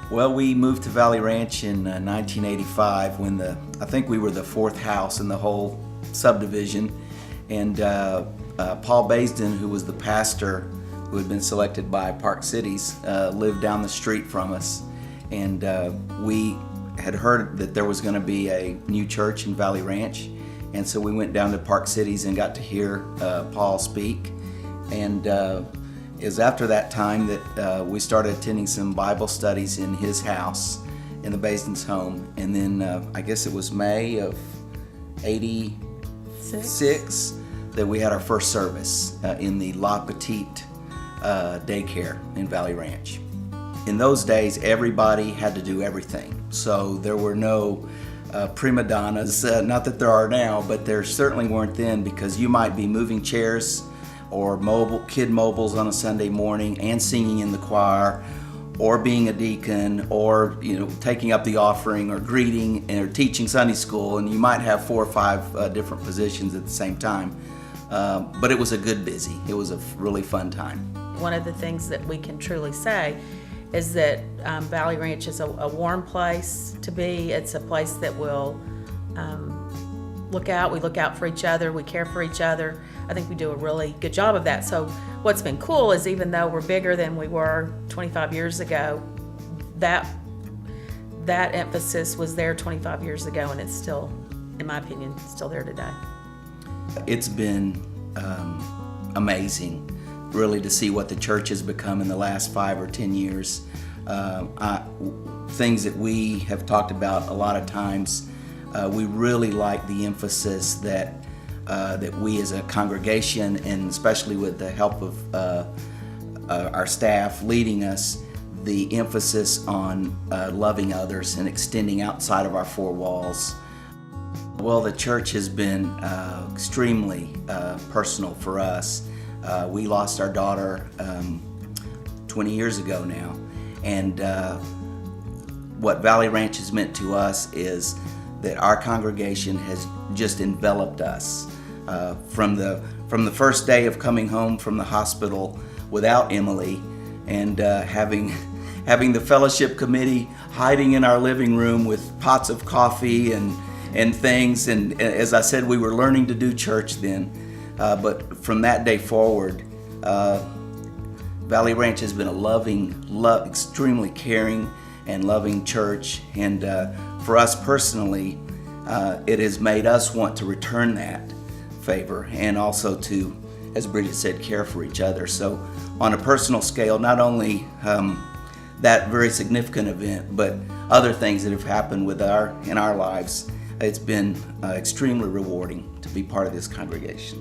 Well, we moved to Valley Ranch in 1985 when I think we were the fourth house in the whole subdivision. And Paul Baisden, who was the pastor who had been selected by Park Cities, lived down the street from us. And we had heard that there was going to be a new church in Valley Ranch. And so we went down to Park Cities and got to hear Paul speak. And it was after that time that we started attending some Bible studies in his house, in the Baisden's home. And then I guess it was May of '86 that we had our first service in the La Petite daycare in Valley Ranch. In those days, everybody had to do everything. So there were no prima donnas, not that there are now, but there certainly weren't then, because you might be moving chairs or kid mobiles on a Sunday morning and singing in the choir, or being a deacon, or taking up the offering, or greeting, or teaching Sunday school, and you might have 4 or 5 different positions at the same time. But it was a good busy. It was a really fun time. One of the things that we can truly say is that Valley Ranch is a warm place to be. It's a place that will we look out for each other, we care for each other. I think we do a really good job of that. So what's been cool is, even though we're bigger than we were 25 years ago, that emphasis was there 25 years ago, and it's still, in my opinion, still there today. It's been amazing, really, to see what the church has become in the last 5 or 10 years. Things that we have talked about a lot of times. We really like the emphasis that we as a congregation, and especially with the help of our staff leading us, the emphasis on loving others and extending outside of our 4 walls. Well, the church has been extremely personal for us. We lost our daughter 20 years ago now, and what Valley Ranch has meant to us is that our congregation has just enveloped us. From the first day of coming home from the hospital without Emily, and having the fellowship committee hiding in our living room with pots of coffee and things, and as I said, we were learning to do church then. But from that day forward, Valley Ranch has been a extremely caring and loving church, and for us personally, it has made us want to return that favor, and also to, as Bridget said, care for each other. So on a personal scale, not only that very significant event, but other things that have happened in our lives, it's been extremely rewarding to be part of this congregation.